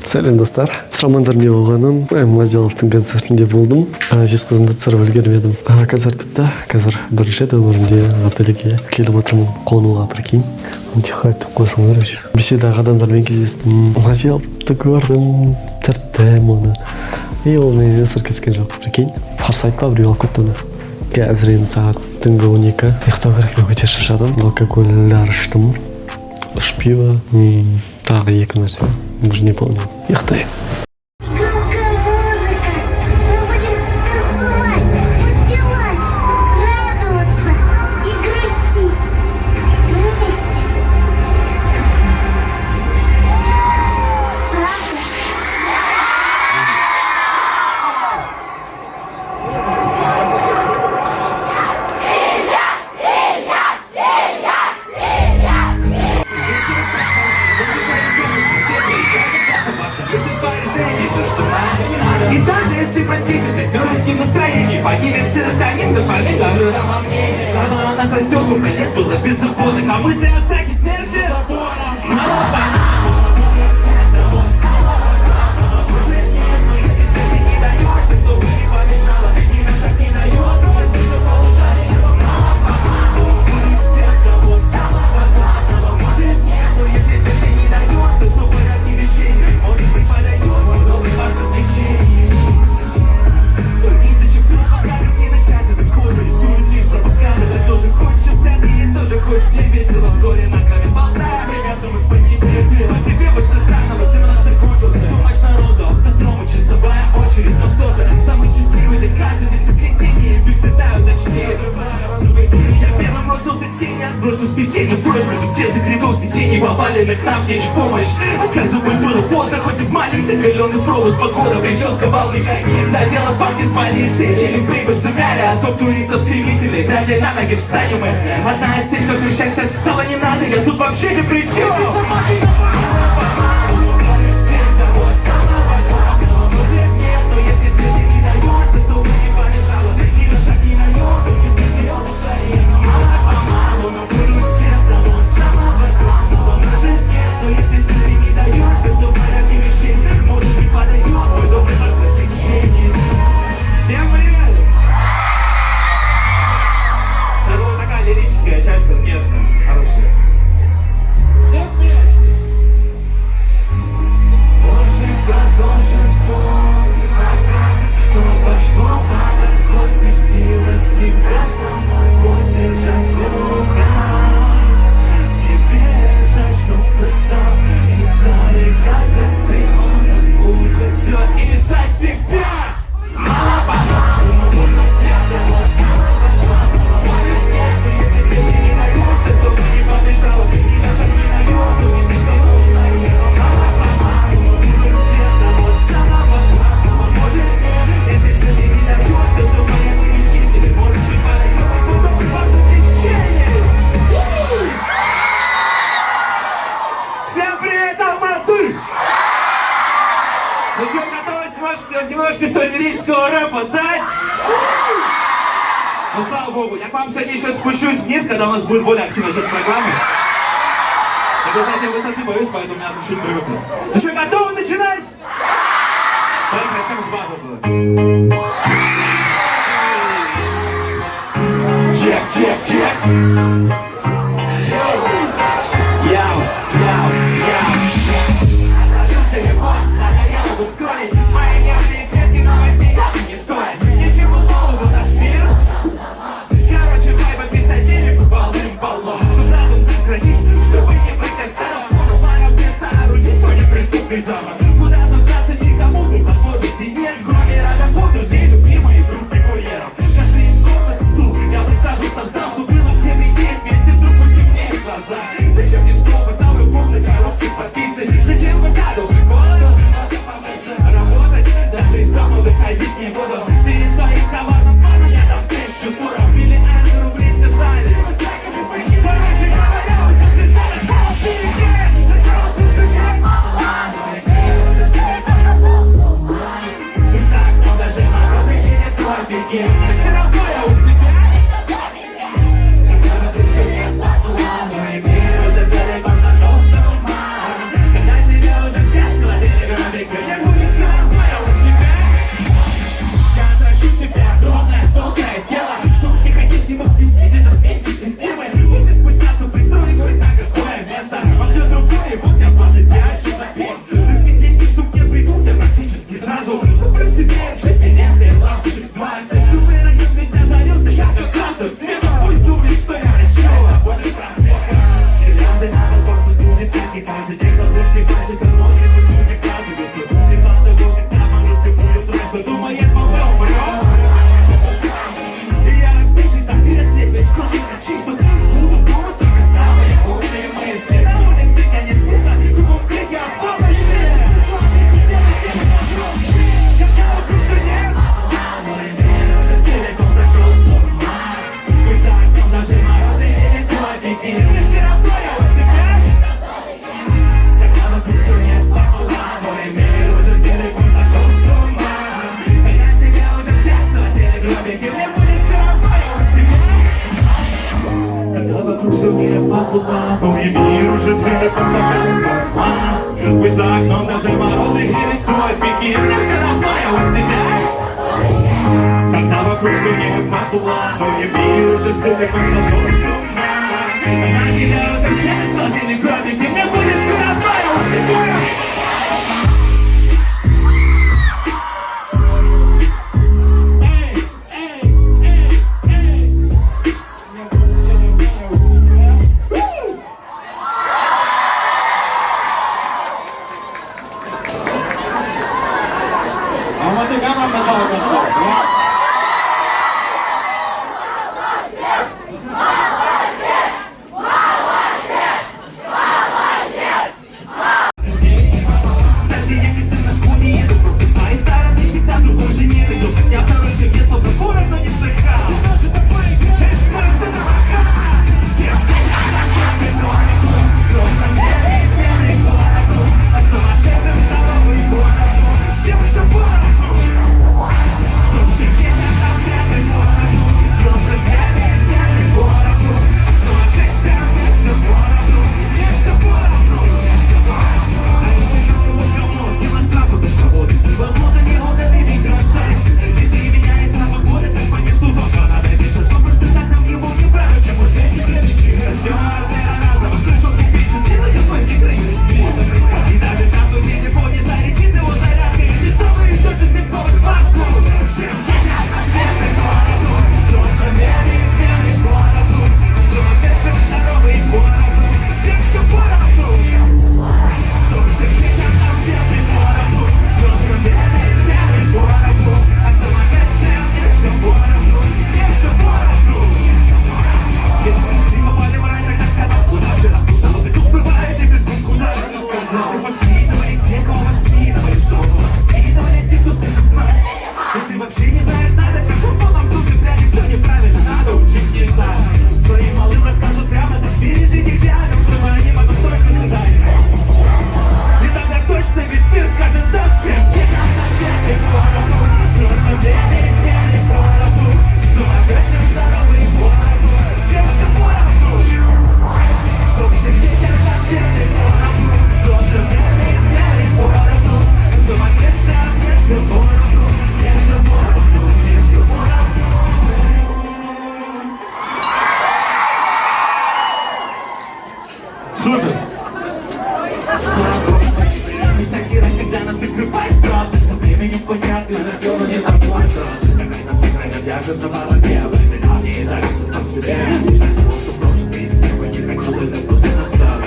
Сәлем достар. Сұрамаңдар не болғанын. Мазиловтың концертінде болдым. Жезқазғанда түсіріп үлгермедім. Концерт бітті. Қазір бірінші нөмірінде отельге келіп отырмын. Қонуға, прикинь. Тихо айтып қойсаңдар вообще. Беседаға адамдармен кездестім. Мазиловты көрдім. Түрттім оны. И ол менен сыр кескен жоқ. Прикинь. Қарсы айтпа, біреу алып кетті оны. Қазір енді сағат түнгі 12. Ұйықтау керек, мен өте шаршадым. Алкоголь іштім. Үш пиво. Тағы екі нәрсе. Уже не помню. Ұйықтайын. И даже если простительный дурацким настроением погибнет серотонин, дофамин даже слова о нас растет, сколько лет было беззаботных, а мысли о страхе смерти бросил в смятение прочь между тесных рядов сидений, поваленных навзничь в помощь. Оказывай, было поздно, хоть и молись, оголенный провод, погода, прическа, вал, механизм. Да, дело пахнет полицией, теле прибыль замяли, а топ туристов стремительный. Глядя на ноги встанем мы. Одна осечка, все счастье стало не надо, я тут вообще ни при чем. Ну что, готовы немножко столь лирического рэпа дать? Ну, слава богу, я к вам сегодня еще спущусь вниз, когда у нас будет более активная часть программы. Я, кстати, высоты боюсь, поэтому мне надо чуть привыкнуть. Ну что, готовы начинать? Давайте начнем с базы. Чек, чек, чек. Яу, яу, яу. Скроллить мои нервные клетки, новостей не стоит ничего нового наш мир. Короче, вайба писателек полным-полно, чтоб разум сохранить, чтобы не быть как старым. Понял, пора мне соорудить свой неприступный замок. Куда забраться никому, тут возможностей нет, кроме рада друзей, любимых и группы курьеров. Каждый из комнат стул, я высажу сам, что было где присесть вместе. мир уже целиком сошел с ума. Пусть за окном даже морозы греют тропики, мне все равно я у себя. Когда вокруг все не по плану, и мир уже целиком сошел с ума. На себя уже все в холодильник гробики, мне будет все равно я у себя. Вам начало конца. Супер! Всякий раз, когда нас накрывает правда, со временем понятно, забьем не забудь. Когда держит на голове, в этой давней зависа сам себе. Мечтать того, что прошлое с небо не хотел, это просто назад.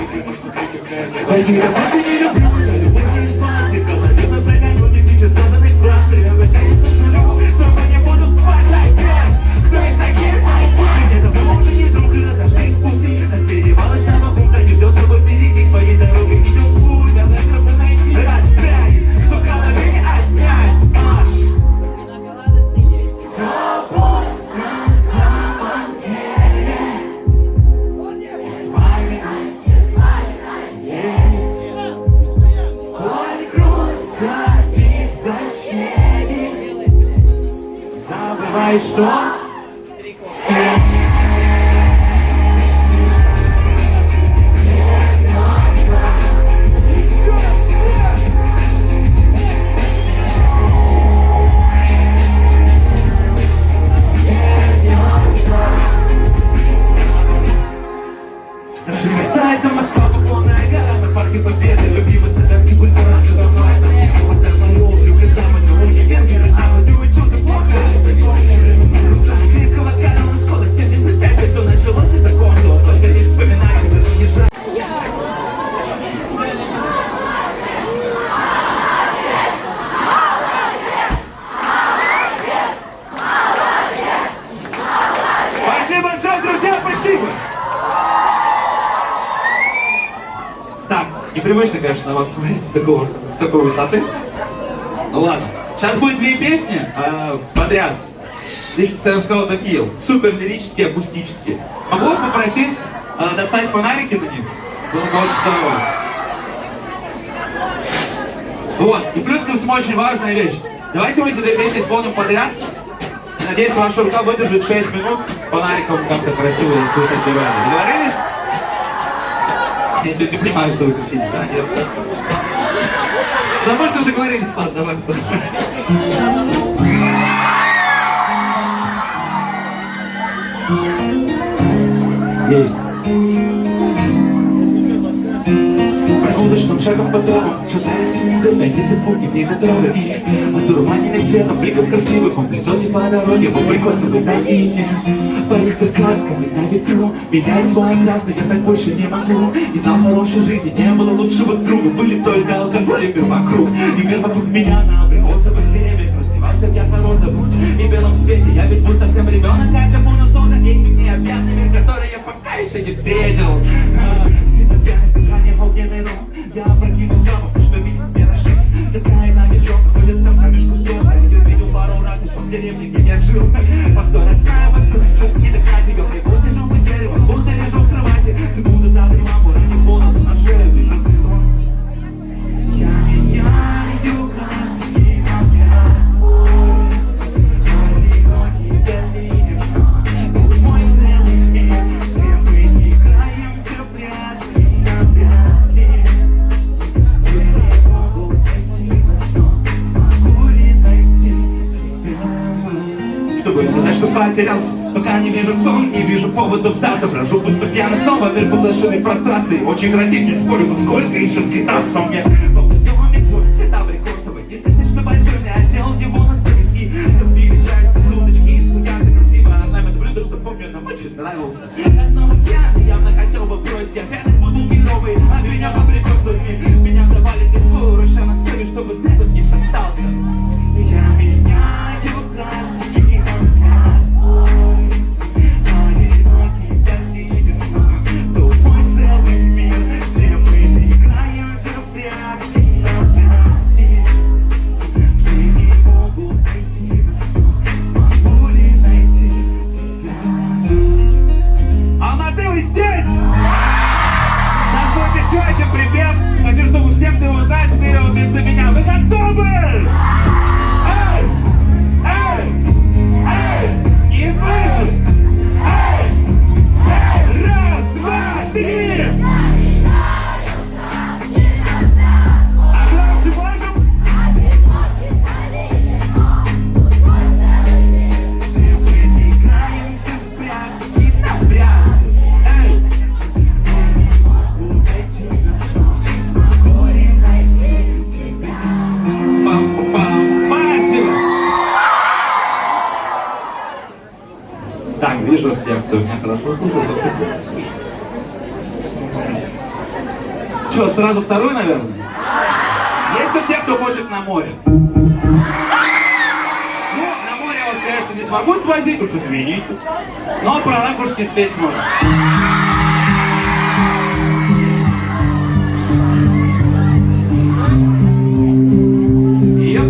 Пойди, я больше не люблю, я любовь из фанты, в голове напрягаю тысячи сказанных фраз, время тянется к нулю, снова не буду спать опять. Кто из таких? Где-то вы уже не друг, и разошлись пути, а с перевалочного пункта не ждет, чтобы впереди своей дорогой идет путь, а дальше чтобы найти распять, что в голове не отнять. Свобод на самом деле, и с вами есть боль, грусть, обид, защемий. Забывай, что наши места — это Москва, Поклонная гора, на парке Победы, любимый студентский бульвар, уже давай там не Ватерлоо, люблю западный универ, мира, а вот ты учился плохо. С английского канала школа 75, все началось и закончилось, только лишь вспоминать, это не жаль. Спасибо большое, друзья, спасибо! Так, непривычно, конечно, на вас смотреть с такой высоты. Ну ладно. Сейчас будет две песни подряд. Я бы сказал такие, супер лирические, акустические. Могу вас попросить достать фонарики такие? Было бы очень здорово. Вот. И плюс ко всему очень важная вещь. Давайте мы эти две песни исполним подряд. Надеюсь, ваша рука выдержит 6 минут фонариком как-то красиво слушать певание. Договорились? Ты понимаешь, что выключить, да? Нет? Да мы же уже говорили, Слав, давай. Ей. Прогулочным шагом по дому шатается недолго, не цепурки, не готовы и одурманенный светом бликов красивых он плетется по дороге в абрикосовой долине. По их красками на ветру меняет свой окрас, но я так больше не могу. Не знал хорошей жизни, не было лучшего друга, были только алкоголь и мир вокруг. И мир вокруг меня на абрикосовых деревьях разливался в ярко-розовом и белом свете. Я ведь был совсем ребенок, как я понял, что за этим необъятный мир, который я пока еще не встретил. Синопьяность дыхания огненный ром. Я опрокинул запах, что видит миражи. Такая на девчонка ходит там камешку кустом. Я ее видел пару раз еще в деревне, где я жил. По сторонам подстой, чуть не догнать ее. Вот лежу под деревом, будто лежу в кровати. Секунду забрел лампу, ради холода на шею, вижу сон. Я меняю краски на взгляд твой. Одинокий долине, вот мой целый мир, где мы играем все прятки на прятки. Где не могу найти на сон, смогу ли найти тебя? Чтобы сказать, что потерялся, пока не вижу сон, не вижу поводов сдаться. Брожу, будто пьяный снова, мир поглощенный прострацией. Очень красив, не спорю, но сколько еще скитаться мне. Новый домик, твой цвета абрикосовый. Не сказать, что большой, не отделал его на столешки. Как пили чай с удочки, из фугаза красиво. Орнамент блюдо, что помню, нам очень нравился. Я снова пьяный, явно хотел бы бросить. Я пьяный с бутылки новой, обвинен абрикосами. Меня взорвали листвой, роща на сыре, чтобы снег не шатался. Я меняю краски на взгляд твой. Одинокий долине, тут мой целый мир, где мы играем за прятки на прятки. Где не могу найти на сон, смогу ли найти тебя? Алматы, вы здесь? Сейчас будет еще один припев. Хочу, чтобы всем ты узнать с первого вместо меня. Вы готовы? Эй! Эй! Эй! Не слышу! Эй! Эй! Раз, два, три! А громче можем? Где мы играемся в прятки на прятки. Эй! Где не могу найти на сон, смогу ли найти тебя? Пам-пам-пам! Спасибо! Так, вижу всех, кто меня хорошо слушает. Что, сразу вторую, наверное? Есть тут те, кто хочет на море? Ну, на море я вас, конечно, не смогу свозить, уж извините. Но про ракушки спеть сможем. Yep.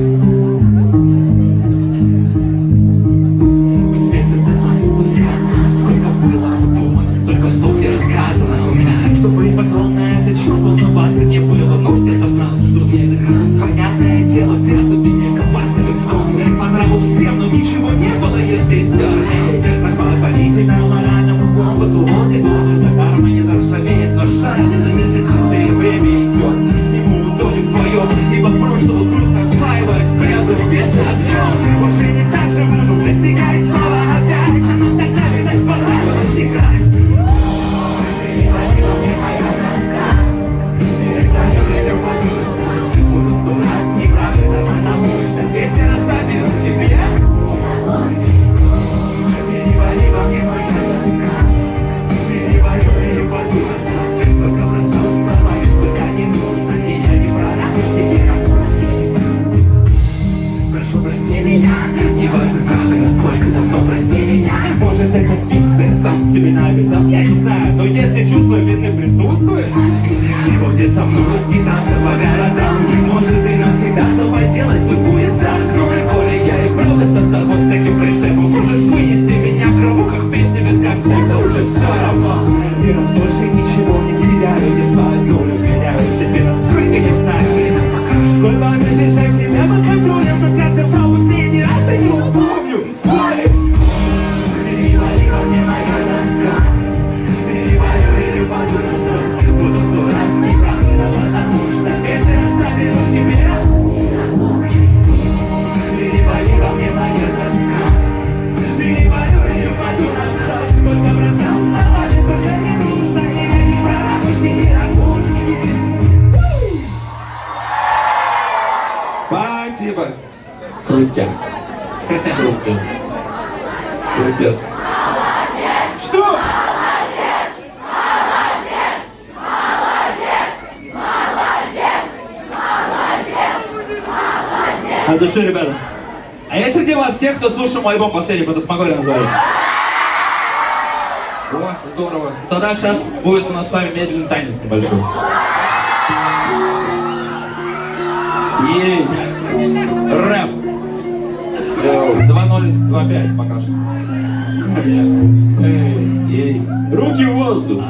В свете дома случайно, сколько было вдумано, столько слов не рассказано у меня, чтобы и потом на этот счет волноваться не было. Нужно собраться, чтоб не закрыться. Понятное дело, в переступине копаться людском по нраву всем, но ничего не было, если стерли. Позволительно моральному компасу, вот и дома за кармой не заржавеет, но шар не заметит круто, и время идет. С ним утонем вдвоем, ибо прошлого грустно сваиваясь, преодолел весь объем. Уже не так же вынул, достигает снова опять, а нам тогда, видать, понравилось играть. Буду 100 раз не прав, это потому что 200 раз обидел себе. Перевали во мне моя тоска, переварю под ужасом. Сколько бросал слова, сколько не нужно, и я не про ракушки, не ракушки. Прошу, прости меня, неважно как и насколько давно, прости меня. Может, это фикция, сам себе навязав, я не знаю. Но если чувство вины присутствует, не будет со мной скитаться по городам. Может, и навсегда, что поделать, пусть будет так. Но коли я и правда состою с таким прицепом, можешь вынести меня в крову, как в песне без концепта, уже все равно. И раз больше ничего не теряю, не знаю, долю меняю себе, насколько я знаю. Время покажет, сколько можно держать себя под контролем, но как давно последний раз я не помню. Стой! Перевали во мне моя тоска, перевариваю под ужасом. Буду 100 Крутец. Крутец. Крутец. Что? От души, ребята. А есть среди вас тех, кто слушал мой альбом последний, «Фантасмагория» называется? О, здорово. Тогда сейчас будет у нас с вами медленный танец небольшой. Ей. Рэп. 2-0-2-5 пока что. Ей. Руки в воздух.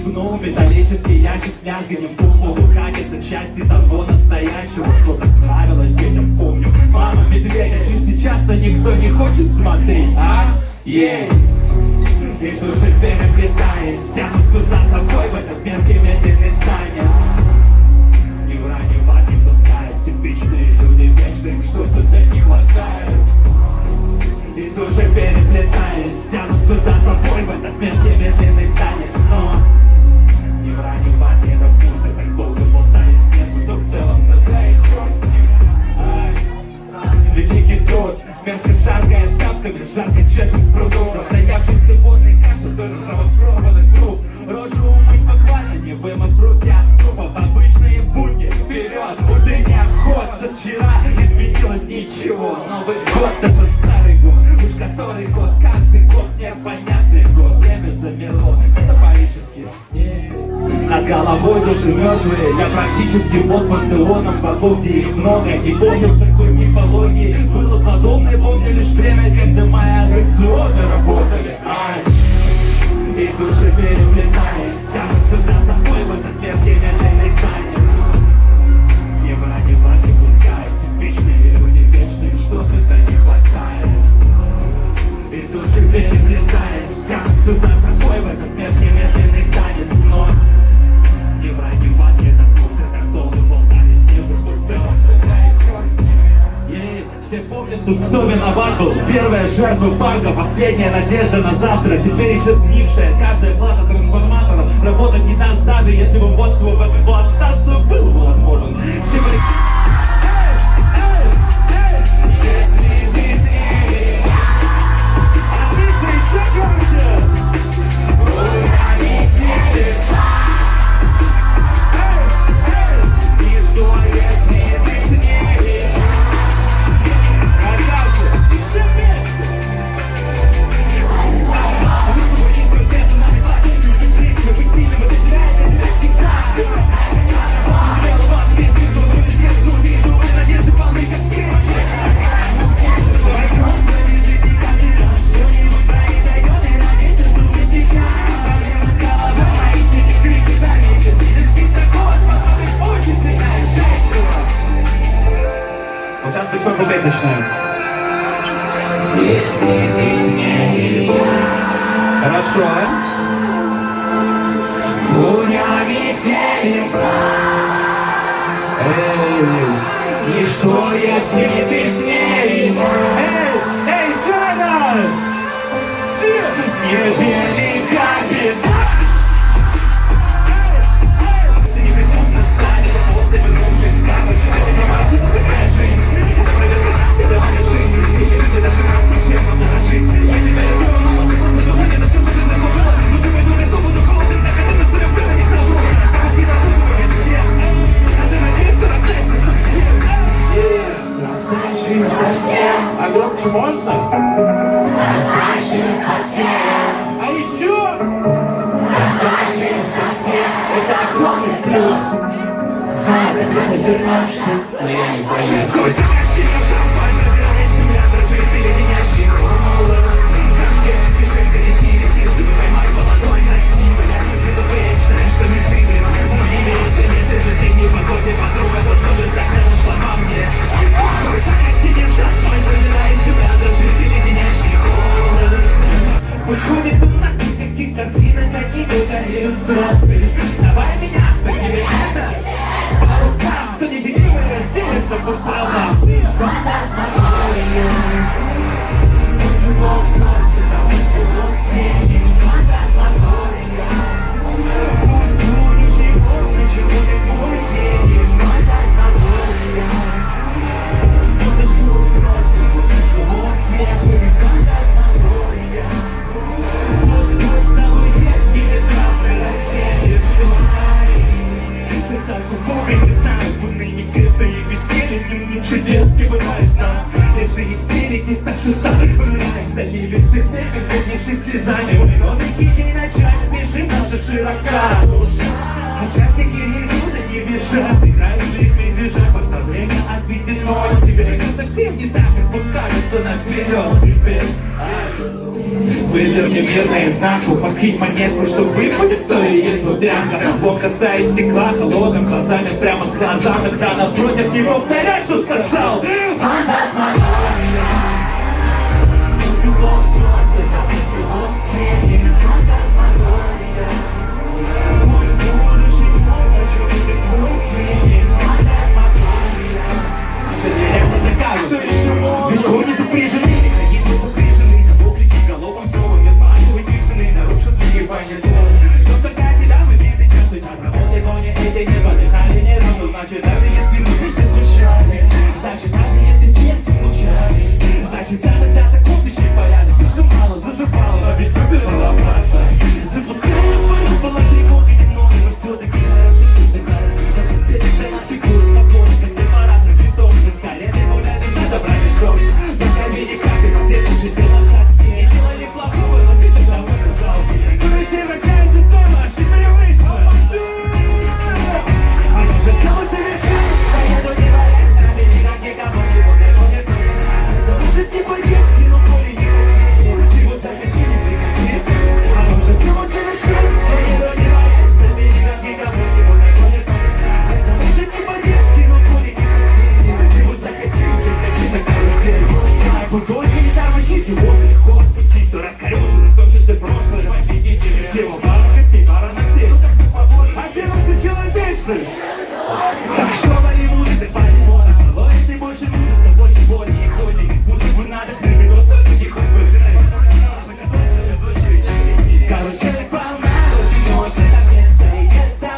Ну, металлический ящик с лязганием по полу катится части того настоящего, что так нравилось детям, помню. Мама медведя, чуть сейчас-то никто не хочет смотреть, а? Ей! И души переплетаясь, тянутся за собой в этот мерзкий медленный танец. Ни вра, ни ват не пускают, типичные люди вечные, им что-то не хватает. И души переплетаясь, тянутся за собой в этот мерзкий медленный танец, но ни вра, ни ват не допустят, так долго болтались между, что в целом тогда и хор с ними. Ай, великий труд, мерзко шаркает тапками, жарко чешет в пруду, застоявшийся водный кашель, до ржавопробанных труб. Рожу умыть похвально, не вымыть руки от трупов, обычные будни, вперед, утренний обход. Со вчера изменилось ничего, Новый год это старый год, уж который год, каждый год непонятный год. Время замерло, метафорически. Над головой души мертвые, я практически под пантеоном богов, где их много. И помню, в такой мифологии было подобное, помню лишь время, когда мои аттракционы работали. Ай. И души переплетаясь, тянутся за собой в этот мерзкий медленный танец. Ни вра, ни ват не пускает, типичные люди вечные, что-то не хватает. И души переплетаясь, тянутся за собой в этот мерзкий медленный танец. Но ни вра, ни ват не допустят, так долго болтались между, что в целом тогда и черт с ними. Все помнят тут, кто виноват был. Первая жертва банка, последняя надежда на завтра. Теперь исчезнившая каждая плата трансформаторов работать не даст, даже если бы ввод свой в эксплуатацию был возможен. Все были... Если ты с ней, отлично, еще громче. И что, если ты с ней? Вот сейчас потихоньку бэк начинаем. Если ты с ней. Хорошо, а? Луня метель. Эй, и что, если ты с ней? Эй, еще раз! Все! Не велика беда! Ты непрестанно станешь, после вернувшись, скажешь, что ты не могу, такая жизнь. Это проверка расследования жизни. Или ты даже раз ничем вам не жить. Я тебя люблю, но лучше просто душа, это все, что ты заслужила. Лучше пойду на кубу, но холоден, так это, что люблю, а не совру. Каждый на суду по весне. А ты надеюсь, что растаешь совсем. Растаешь совсем. А громче можно? Растаешь совсем. А еще? Растаешь совсем. Это огромный плюс. Знаю, когда ты вернешься, но я не боюсь. Сквозь окрестение в шасфаль пробирает земля, дрожит и леденящий холод. Как в детстве снежинка летишь, чтобы поймать по ладонь на снег. Безупречное, что не стыдно, но не вечный. Если же ты не в погоде, подруга, то что же тогда нашла во мне? Сквозь окрестение в шасфаль пробирает земля, дрожит и леденящий холод. Выходит у нас никаких картинок, какие-то иллюстрации. Давай меняться, тебе это по рукам. Кто не делил, сделает, но будь права. Бога не знают, уныние, греха и веселье, дневник чудес не бывает нам. Лишь истерики, старше старых рай, залились без смеха, заднившись слезами. Мы новенький день начать, спешим, наша широка душа. А часики идут, они бежат, играешь в их медвежат, пока время отведено. Тебе все совсем не так, как покажется наперед теперь. Выверни мир наизнанку, подкинь монетку, что выпадет, то и есть лудрянка. Он касаясь стекла, холодным глазами прямо к глазам, когда напротив не повторяй, что сказал. Фантасмагория, узелок солнца, как узелок тени. Фантасмагория, пусть будущий полночь увидит твой тени. Фантасмагория, наши зверята не кажут, ведь кони запряжены, механизмы запряжены. Головом словом нет паневой тишины, нарушит сбегивание слов. Что только тебя выбиты час летят, работы кони эти не подыхали ни разу. Значит, даже если мы все скучали, значит, даже если смерти случались, значит, тогда такой пищий порядок. Зажимала, заживала, но ведь выбирала брата. Запускала полет, было тревога немного, но все-таки хорошо, что сыграли. Все тогда на фигуру, на поле, как препарат разрисован. Скорее, гуляй, душа, добра мешок. На камине каждый протест, уже сел на шаг. Плохого, но ведь это довольно жалко. Но все рождаются снова, аж непривычно. Оно же снова совершается. Поеду не валясь, на берегах никого не будет, то не надо. Может типа детский, но поле не хотели. Ты вот захотели прекратить. Оно же снова совершается. Поеду не валясь, на берегах никого не будет, то не надо. Может типа детский, но поле не хотели. Ты вот захотели прекратить на карусель. Вот только не тормозите, вот легко отпустить. Все раскорежено, в том числе прошлое. Посетители всего пара костей, пара ногтей. Ну как-то побольше, а первым же человечным. Так что мои музы, без патефона. Ловит ты больше мужества, больше боли и ходи. Музыку надо хребет, но только не хоть бы красить. Карусель полна, очень много на место. И это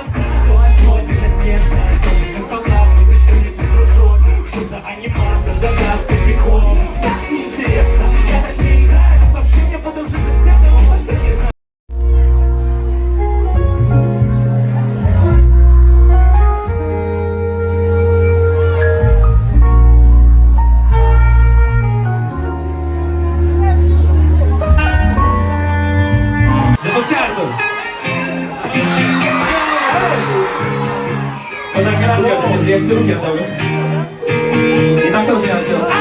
что особенность местная. Тоже не солдат, но ты скрыт не дружок. Что за аниматор, загадка веков. Так неинтересно, я так не играю. Вообще мне подушек за стены, он совсем не знает. Запускай, Артур! Вот так не надо делать, я же руки отдавлю. И так тоже не надо делать.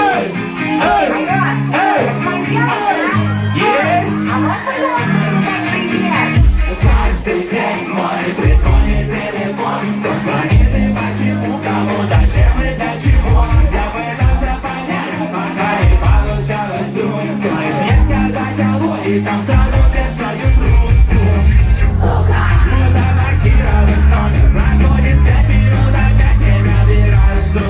Каждый день мой трезвонит телефон. Кто звонит и почему, кому, зачем и для чего. Я пытался понять, пока не получалось вдруг. Стоит мне сказать алло, и там сразу вешают трубку. Жму заблокировать номер, проходит 5 минут, опять не набирают вдруг.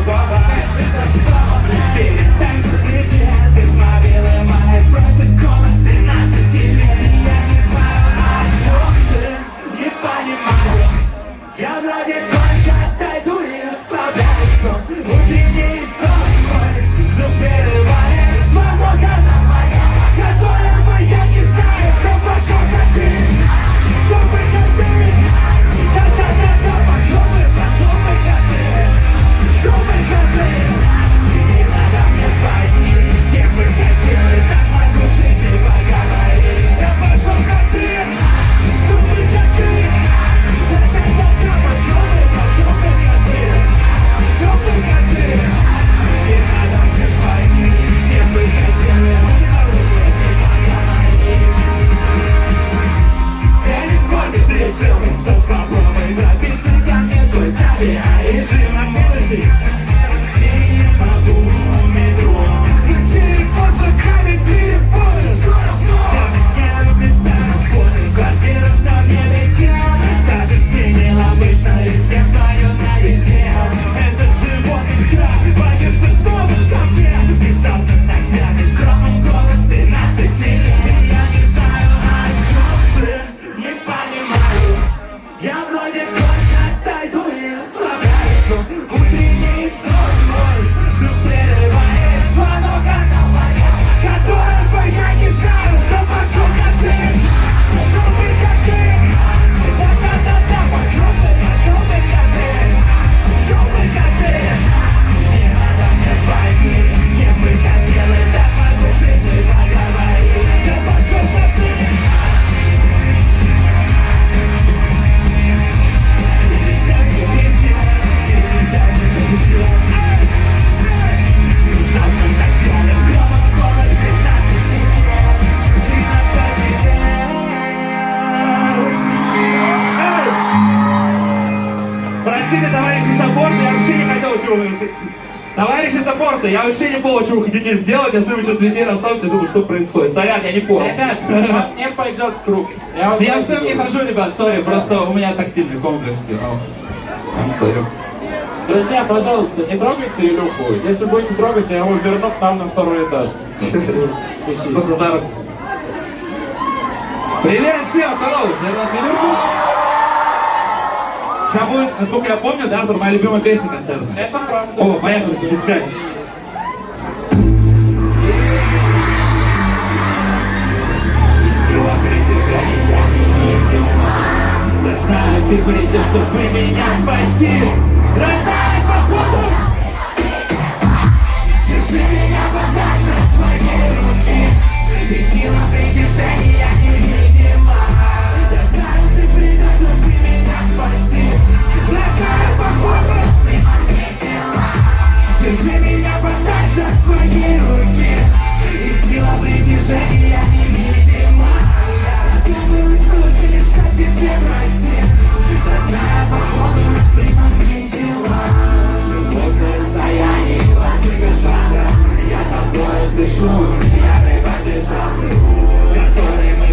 Простите, товарищи саппорты, я вообще не хотел чего. Товарищи саппорты, я вообще не понял, что вы хотите сделать, если вы что-то людей расставите, я думаю, что происходит. Сорян, я не понял. Ребят, он не пойдет в круг. Я Я в не хожу, ребят, сори, просто у меня тактильный комплекс. Сори. Друзья, пожалуйста, не трогайте Илюху. Если будете трогать, я его верну к нам на второй этаж. Просто за руку. Привет всем, hello, я вас виделся. Сейчас будет, насколько я помню, да, Артур, моя любимая песня концертная. Это правда. О, поехали, запускай. И сила притяжения невидима. Я знаю, ты придешь, чтобы меня спасти. Родная, походу. Держи меня подальше от своей руки. И сила притяжения невидима. Я знаю, ты придешь, чтобы меня спасти. Родная, походу. Держи меня подальше от своей руки. И сила притяжения невидима. Я думаю только лишь о тебе, прости. Родная, походу, прямые дела. Любовь на расстоянии, классика жанра. Я тобой дышу, я рыба дыша, в которой мы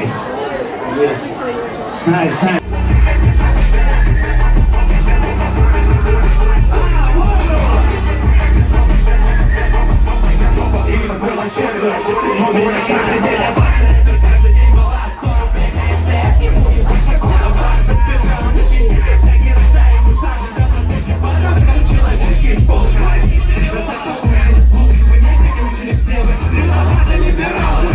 Nice. Yes. Nice, nice. Именно было честно, что ты мог бы каждый день каждый день была 100 рублей на МТС. Не будет такого база, спиртом, всякий рождаем ушами, за проступки падают, как человеческий получилось. Достаточно лучше бы не приключили все вы, виноваты либералы.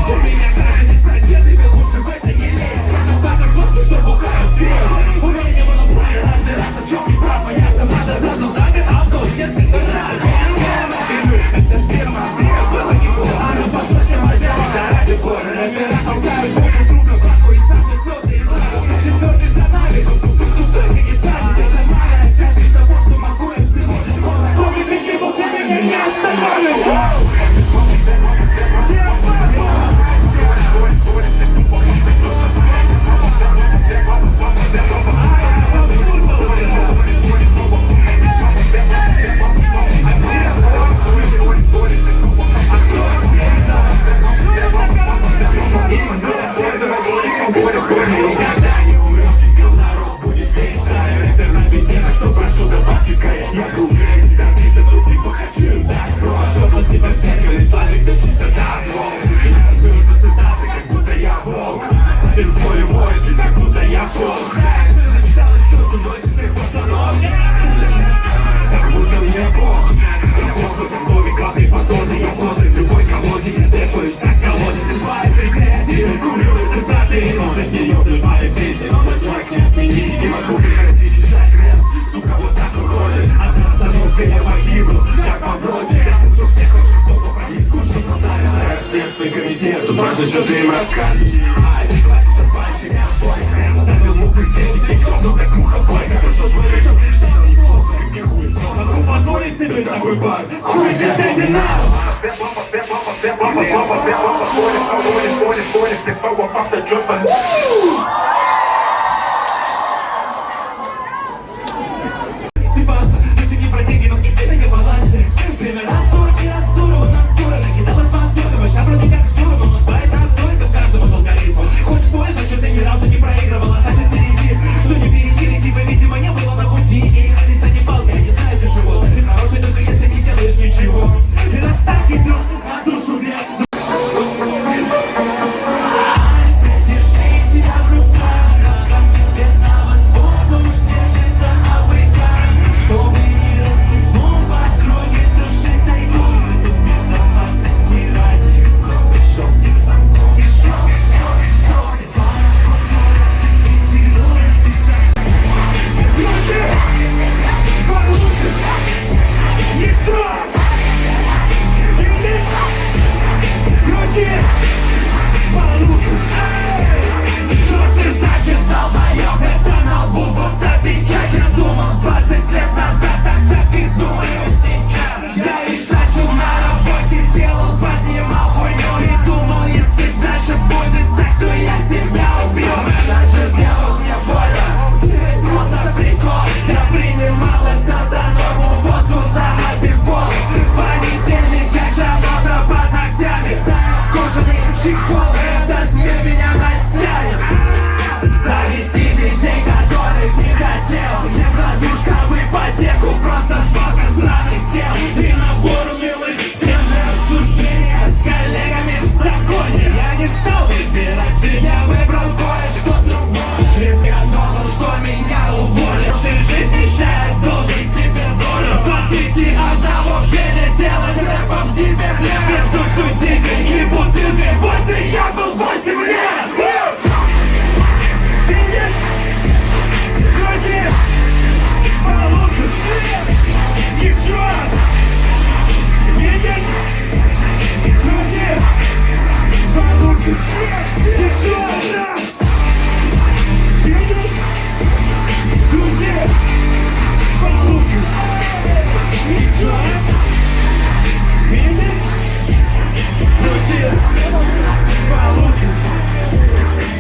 У меня каждый день протест, тебе лучше в это не лезть. Настолько жестко, что бухают вперед. У меня не было права разбираться, в чем не прав, а я команда сразу за год, а в коуч несколько раз. Это сперма, было не было, а ну послушай, мазела, заради боли. Рэпера толкают друг друга, врагу из нас и слезы из лавы. Четвертый за нами, только не станет. Это малая часть из того, что могу им всего лишь голос. Помни, ты не был, ты меня не остановишь. Тут важно, что ты им расскажешь. Могу позволить себе такой бар. Хуй себе дайте нам. Стебаться, это не про деньги, но истина не в балансе. Время растут и растут, у нас скоро накидалось восторгом. Сейчас вроде как все, но настроит настройка в каждом из алгоритмов. Хочешь бой, значит ты ни разу не проигрывала, значит впереди. Что не пересили, тебя, видимо, не было на пути. И колеса не палка, я не знаю тяжело. Ты хороший только если не делаешь ничего. И раз так идет, на душу грязь. Держи себя в руках, без на своду уж держится обыкан. Чтобы не разнесло по круге души тайгу. Тут безопасности ради, кроме шок, замкнул. Шок, шок, шок, зона культурности пристегнулась. Лучше, получше, еще. Видишь? Грузи, получше. Что ж ты значит, долбоёб? Это на лбу будто печать. Я думал 20 лет назад, так и думаю сейчас. Я и шачу на работе, делал, поднимал хуйню. И думал, если дальше будет так, то я себя убью. Менеджер делал мне больно, просто прикол. Я принимал это за норму, водку за бейсбол. Понедельник, как заноза под ногтями. Кожаный чехол, этот мир меня натянет. Завести детей, которых не хотел. Не кладушка в ипотеку, просто свалка сраных тел. И набор милых тем для обсуждения с коллегами в законе. Я не стал выбирать жизнь, я выбрал кое-что другое. Рисканул, что меня уволил. Жизнь нищая, должен тебе долю. С 21 в деле сделать рэпом себе хлеб. Между студийкой и бутылкой, вот и я был 8 лет. Видишь? Грузи, получше свет. Еще. Видишь? Грузи, получше свет. Еще раз. Видишь? Грузи, получше. Еще раз. Видишь? Грузи, получше.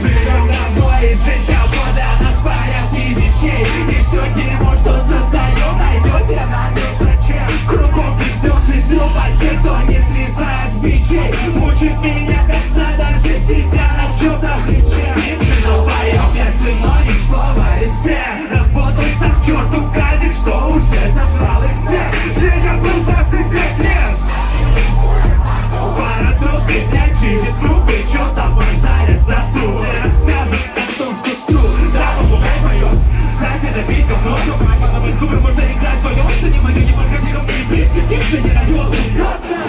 Живем домой, жизнь свобода, нас в порядке вещей. И все дерьмо, что создаем, найдете нам зачем. Кругом пиздёж и любовь, те, кто не слезает с бичей. Мучит меня, как надо жить. Все сидя на чем-то плече. Именно долбоёб, я синоним слова респект. Работал сам к черту казик, что уже сожрал их всех. Женя был 25 лет. Парадокс, блядь, чистит трубы, чё там зарят за труд. Расскажет о том, что труд. Да, попугай поёт, сзади набить говно. Что помогает зубы, можно играть вдвоём. Что не моё, не подходи ко мне и близко. Тип, что не район.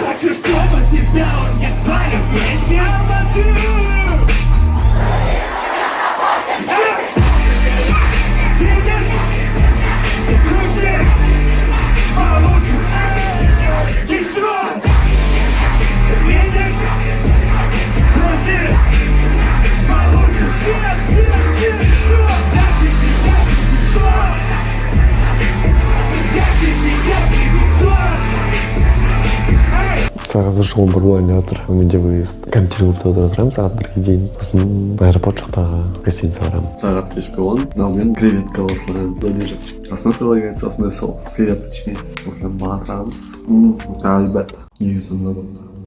Хочешь, чтобы тебя он не твали вместе? Видишь? Друзья, получше. Еще! Видишь? Друзья, получше. Все, что? Сағат жол бір ойнап отыр. Менде выезд. Камчилікте отырамын сағат 1-ге дейін. Сосын аэропорт жақтағы гостиница барамын. Сағат кешкі 10. Но мен креветка осылған донер. Основа прилагается основной соус. Кревет точнее. Осылан бағатырамыз. Әлбәт. Негізі мына болды.